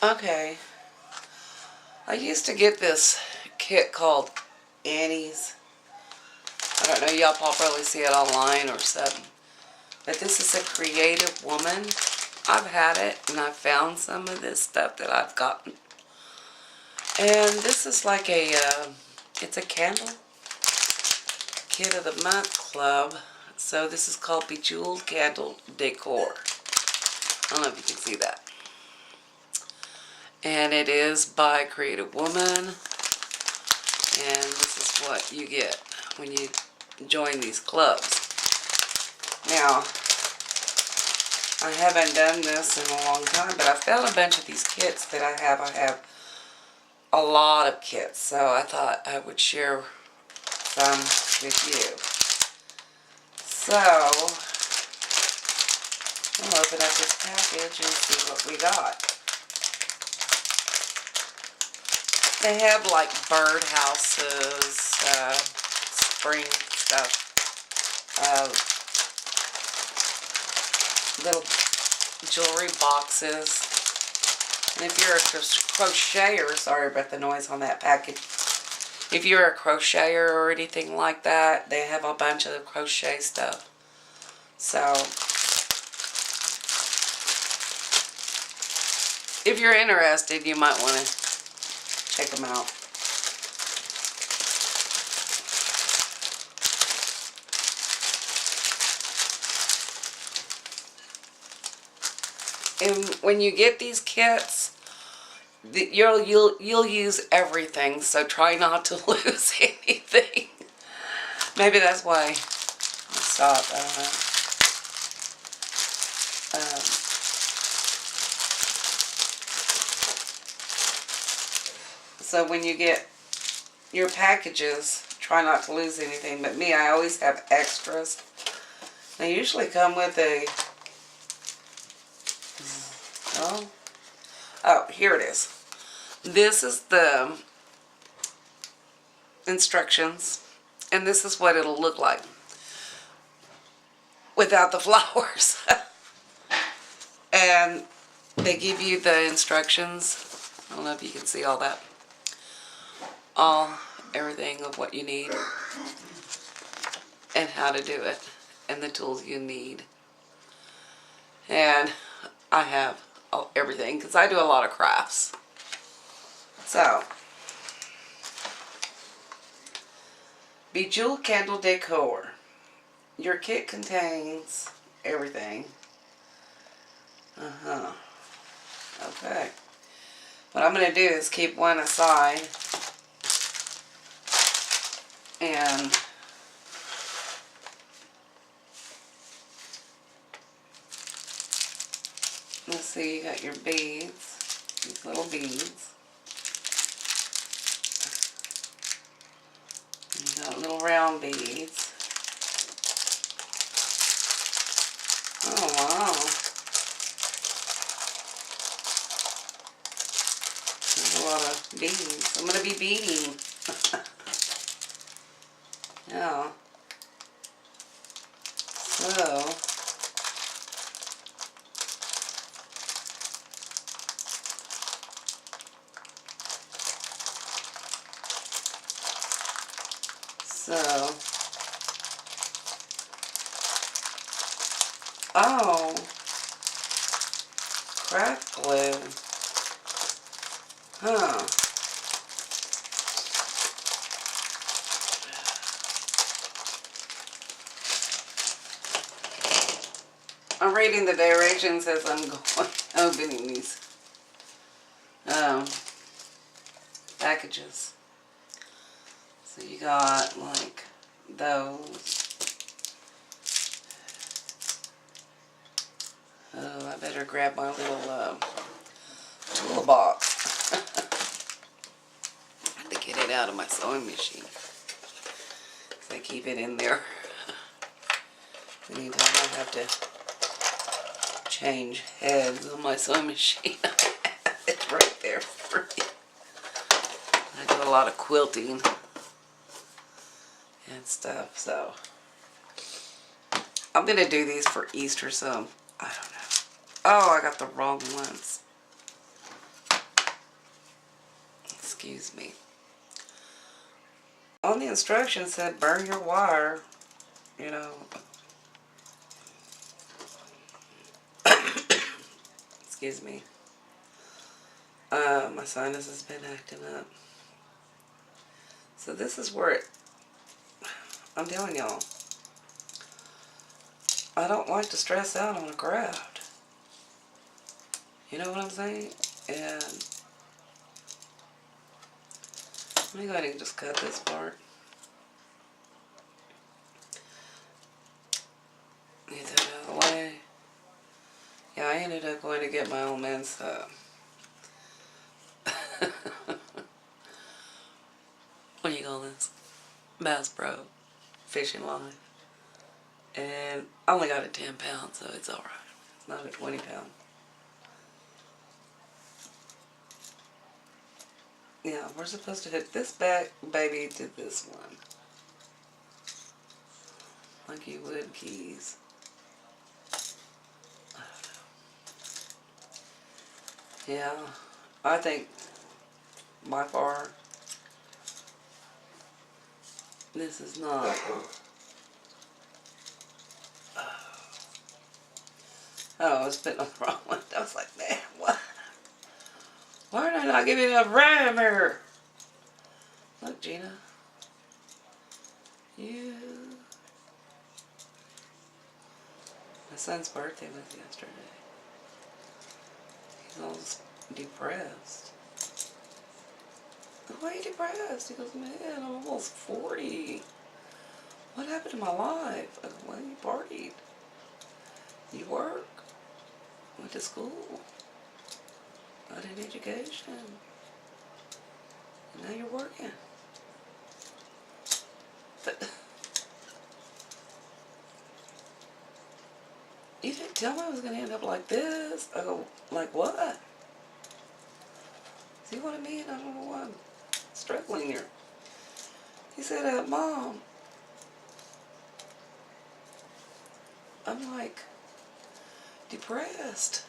Okay, I used to get this kit called Annie's. I don't know, y'all probably see it online or something. But this is a creative woman. I've had it and I've found some of this stuff that I've gotten. And this is like a, it's a candle kit of the month club. So this is called Bejeweled Candle Decor. I don't know if you can see that. And it is by a creative woman. And this is what you get when you join these clubs. Now, I haven't done this in a long time, but I found a bunch of these kits that I have. I have a lot of kits, so I thought I would share some with you. So, we'll open up this package and see what we got. They have like bird houses, spring stuff, little jewelry boxes. And if you're a crocheter, sorry about the noise on that package. If you're a crocheter or anything like that, they have a bunch of crochet stuff. So, if you're interested, you might want to check them out. And when you get these kits, you'll use everything, so try not to lose anything. Maybe that's why I stopped. I don't know. So when you get your packages, try not to lose anything. But me, I always have extras. They usually come with a... Oh, here it is. This is the instructions, and this is what it'll look like without the flowers. And they give you the instructions. I don't know if you can see all that. Everything of what you need and how to do it and the tools you need. And I have everything because I do a lot of crafts. So, Bejeweled Candle Decor. Your kit contains everything. Okay. What I'm going to do is keep one aside and let's see, you got your beads, these little beads. You got little round beads. Oh wow. There's a lot of beads. I'm going to be beading. Yeah. So, oh, craft glue. Huh. I'm reading the directions as I'm going opening these packages. So you got like those. Oh, I better grab my little toolbox. I have to get it out of my sewing machine. So I keep it in there. Anytime I have to change heads on my sewing machine, it's right there for me. I do a lot of quilting and stuff, so I'm gonna do these for Easter, so I don't know. Oh, I got the wrong ones. excuse me. On the instructions said burn your wire, you know. Excuse me. My sinus has been acting up. So this is where I'm telling y'all, I don't like to stress out on a craft. You know what I'm saying? And let me go ahead and just cut this part. Get that out of the way. Yeah, I ended up going to get my old man's what do you call this? Bass Pro fishing line. And I only got it 10 pounds, so it's alright. It's not a 20 pound. Yeah, we're supposed to hook this back baby to this one. Like you would keys. Yeah, I think by far this is not. Oh, I was putting on the wrong one. I was like, man, what? Why did I not give you enough RAM here? Look, Gina. You. My son's birthday was yesterday. He's all depressed. Why are you depressed? He goes, man, I'm almost 40. What happened to my life? I go, well, you partied. You work. Went to school. Got an education. And now you're working. But you didn't tell me I was going to end up like this. I go, like what? See what I mean? I don't know why I'm struggling here. He said, Mom, I'm like depressed.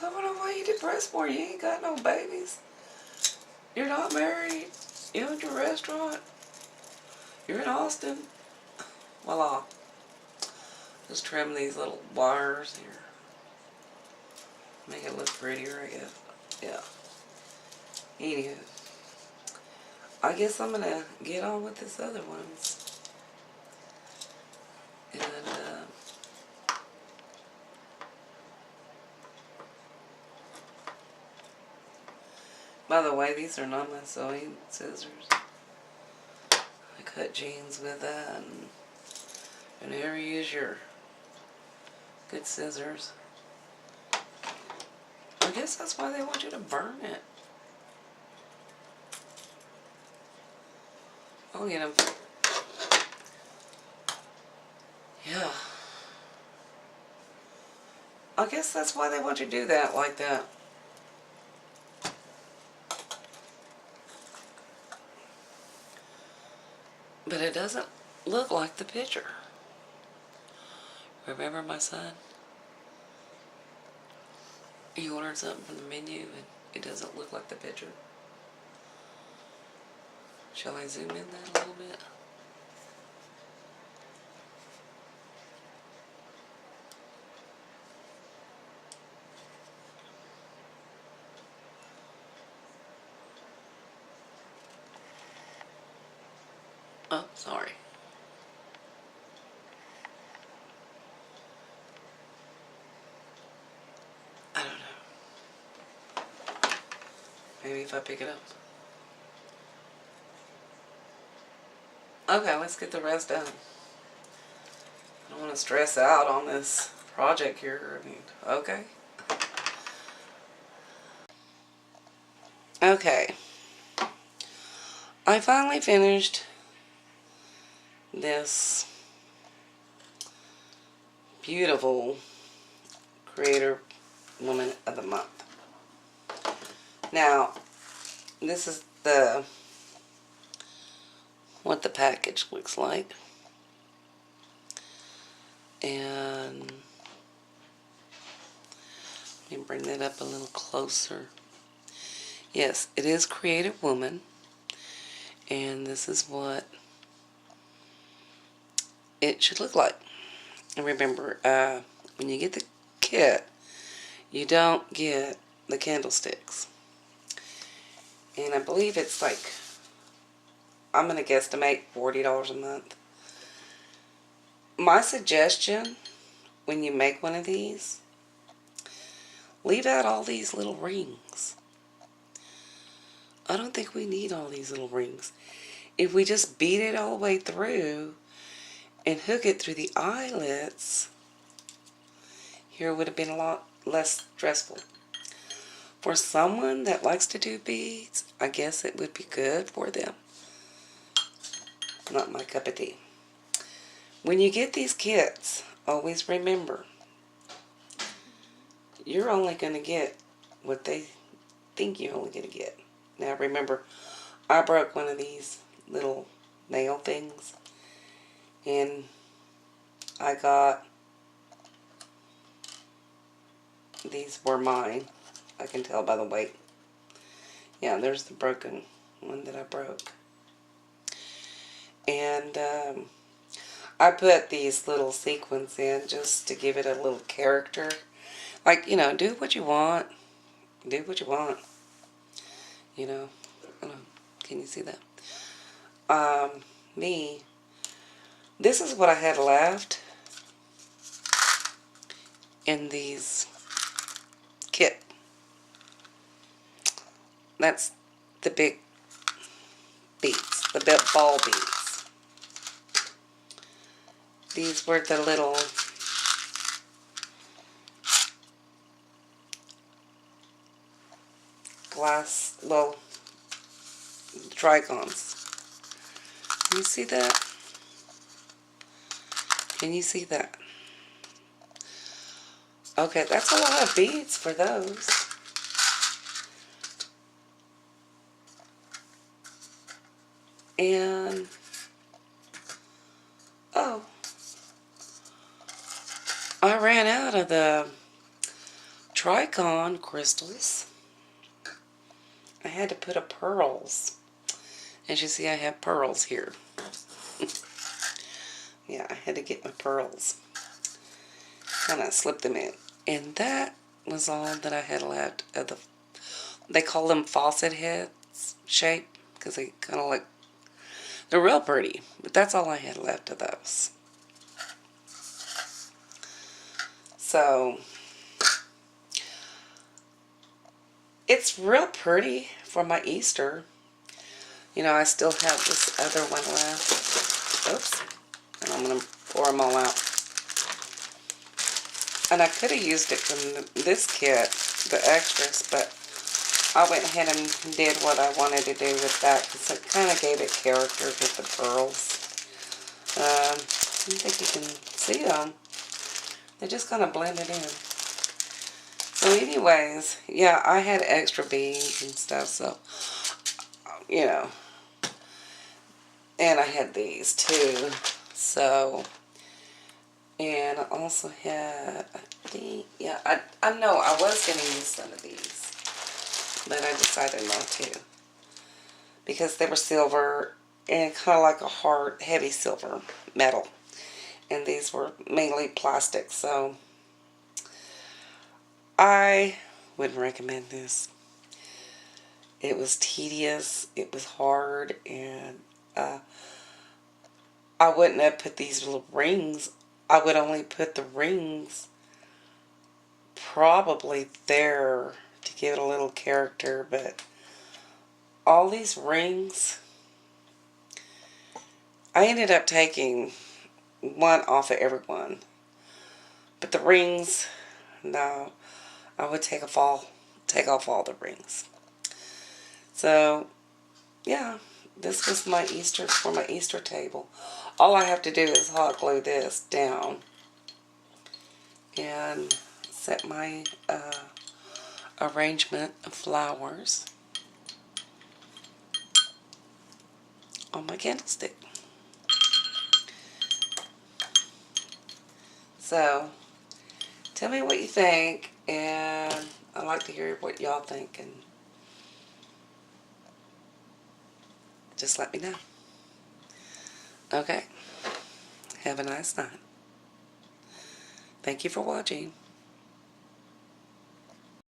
I don't know why you depressed for. You ain't got no babies. You're not married. You own your restaurant. You're in Austin. Voila. Just trim these little wires here. Make it look prettier, I guess. Yeah. Anywho. I guess I'm going to get on with this other ones. And, by the way, these are not my sewing scissors. I cut jeans with that, and never use your good scissors. I guess that's why they want you to burn it. I'll get them. Yeah. I guess that's why they want you to do that like that. But it doesn't look like the picture. Remember my son? He ordered something from the menu and it doesn't look like the picture. Shall I zoom in that a little bit? Oh, sorry. I don't know. Maybe if I pick it up. Okay, let's get the rest done. I don't want to stress out on this project here. I mean, okay. Okay. I finally finished this beautiful Creator Woman of the Month. Now, this is what the package looks like. And let me bring that up a little closer. Yes, it is Creative Woman. And this is what it should look like. And remember, when you get the kit, you don't get the candlesticks. And I believe it's like, I'm going to guesstimate $40 a month. My suggestion, when you make one of these, leave out all these little rings. I don't think we need all these little rings. If we just beat it all the way through and hook it through the eyelets, here would have been a lot less stressful. For someone that likes to do beads, I guess it would be good for them. Not my cup of tea. When you get these kits, always remember, you're only going to get what they think you're only going to get. Now remember, I broke one of these little nail things, and I got, these were mine. I can tell by the weight. Yeah, there's the broken one that I broke. And I put these little sequins in just to give it a little character. Like, you know, do what you want. Do what you want. You know, I don't know. Can you see that? Me, this is what I had left in these kit. That's the big beads, the big ball beads. These were the little glass, little trigons. Can you see that? Can you see that? Okay, that's a lot of beads for those. And, oh, I ran out of the Tricon crystals. I had to put a pearls. As you see, I have pearls here. Yeah, I had to get my pearls. Kind of slipped them in. And that was all that I had left of the, they call them faucet heads shape, because they kind of look, they're real pretty. But that's all I had left of those. So, it's real pretty for my Easter. You know, I still have this other one left. Oops. And I'm going to pour them all out. And I could have used it from this kit, the extras, but I went ahead and did what I wanted to do with that, because it kind of gave it character with the pearls. I don't think you can see them. They just kind of blended in. So anyways, yeah, I had extra beads and stuff, so, you know. And I had these too, so. And I also had, I think, yeah, I know I was going to use some of these, but I decided not to. Because they were silver and kind of like a hard, heavy silver metal. And these were mainly plastic, so I wouldn't recommend this. It was tedious, it was hard, and I wouldn't have put these little rings. I would only put the rings probably there to give it a little character, but all these rings, I ended up taking one off of every one. But the rings, no, I would take off all the rings. So, yeah, this was my Easter, for my Easter table. All I have to do is hot glue this down and set my arrangement of flowers on my candlestick. So, tell me what you think, and I'd like to hear what y'all think. And just let me know. Okay. Have a nice night. Thank you for watching.